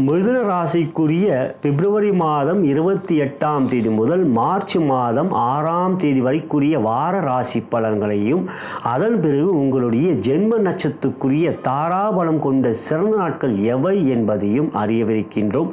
மிதுன ராசிக்குரிய பிப்ரவரி மாதம் 28ஆம் தேதி முதல் மார்ச் மாதம் 6ஆம் தேதி வரைக்குரிய வார ராசி பலன்களையும் அதன் பிறகு உங்களுடைய ஜென்ம நட்சத்திரத்துக்குரிய தாராபலம் கொண்ட சிறந்த நாட்கள் எவை என்பதையும் அறியவிருக்கின்றோம்.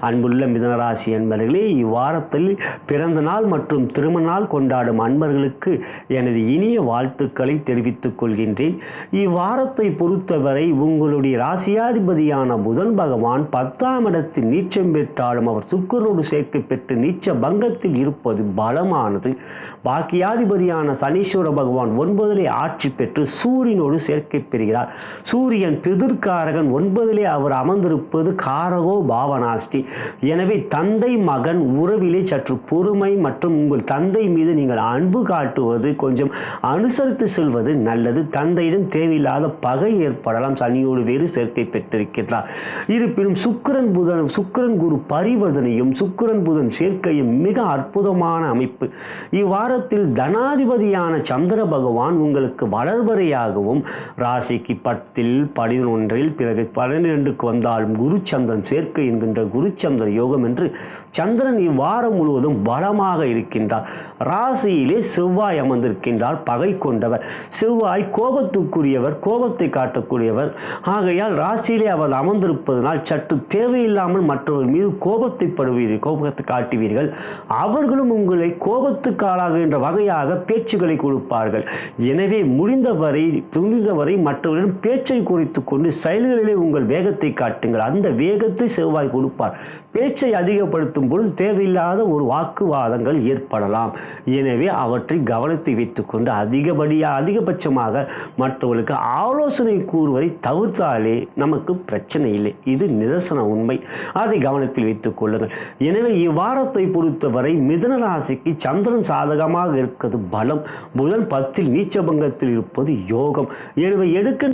அன்புள்ள மிதுன ராசி அன்பர்களே, இவ்வாரத்தில் பிறந்த நாள் மற்றும் திருமண நாள் கொண்டாடும் அன்பர்களுக்கு எனது இனிய வாழ்த்துக்களை தெரிவித்துக் கொள்கின்றேன். இவ்வாரத்தை பொறுத்தவரை உங்களுடைய ராசியாதிபதியான புதன் பகவான் 10ஆம் இடத்தில் நீச்சம் பெற்றாலும் அவர் சுக்கிரனோடு சேர்க்கை பெற்று நீச்ச பங்கத்தில் இருப்பது பலமானது. பாக்கியாதிபதியான சனீஸ்வர பகவான் 9லே ஆட்சி பெற்று சூரியனோடு சேர்க்கை பெறுகிறார். சூரியன் பிதிர்காரகன் 9லே அவர் அமர்ந்திருப்பது காரகோ பாவனாஷ்டி. எனவே தந்தை மகன் உறவிலே சற்று பொறுமை மற்றும் உங்கள் தந்தை மீது நீங்கள் அன்பு காட்டுவது கொஞ்சம் அனுசரித்து செல்வது நல்லது. தந்தையிடம் தேவையில்லாத பகை ஏற்படலாம். சனியோடு வேறு சேர்க்கை பெற்றிருக்கிறார். இருப்பினும் சுக்கிரன் குரு பரிவர்த்தனையும் சுக்கிரன் புதன் சேர்க்கையும் மிக அற்புதமான அமைப்பு. இவ்வாரத்தில் தனாதிபதியான சந்திர பகவான் உங்களுக்கு வளர்வரையாகவும் ராசிக்கு 10ல் 11ல் பிறகு 12க்கு வந்தாலும் குரு சந்திரன் சேர்க்கை என்கின்ற குரு சந்திர யோகம் என்று சந்திரன் இவ்வாரம் முழுவதும் பலமாக இருக்கின்றார். ராசியிலே செவ்வாய் அமர்ந்திருக்கின்றார். பகை கொண்டவர் செவ்வாய் கோபத்துக்குரியவர், கோபத்தை காட்டக்கூடியவர். ஆகையால் ராசியிலே அவர் அமர்ந்திருப்பதனால் சற்று தேவையில்லாமல் மற்றவர்கள் மீது கோபத்தை காட்டுவீர்கள். அவர்களும் உங்களை கோபத்துக்கு ஆளாகின்ற வகையாக பேச்சுக்களை கொடுப்பார்கள். எனவே முடிந்தவரை மற்றவர்களிடம் பேச்சை குறைத்து கொண்டு செயல்களிலே உங்கள் வேகத்தை காட்டுங்கள். அந்த வேகத்தை செவ்வாய் கொடுப்பார். பேச்சை அதிகப்படுத்தும் பொழுது தேவையில்லாத ஒரு வாக்குவாதங்கள் ஏற்படலாம். எனவே அவற்றை கவனத்தை வைத்துக்கொண்டு அதிகபட்சமாக மற்றவர்களுக்கு ஆலோசனை கூறுவதை தவிர்த்தாலே நமக்கு பிரச்சனை இல்லை. இது நிதர்சன உண்மை. அதை கவனத்தில் வைத்துக் கொள்ளுங்கள். எனவே இவ்வாரத்தை பொறுத்தவரை மிதுன ராசிக்கு சந்திரன் சாதகமாக இருக்கிறது பலம். புதன் 10ல் நீச்சபங்கத்தில் இருப்பது யோகம். எனவே எடுக்கின்ற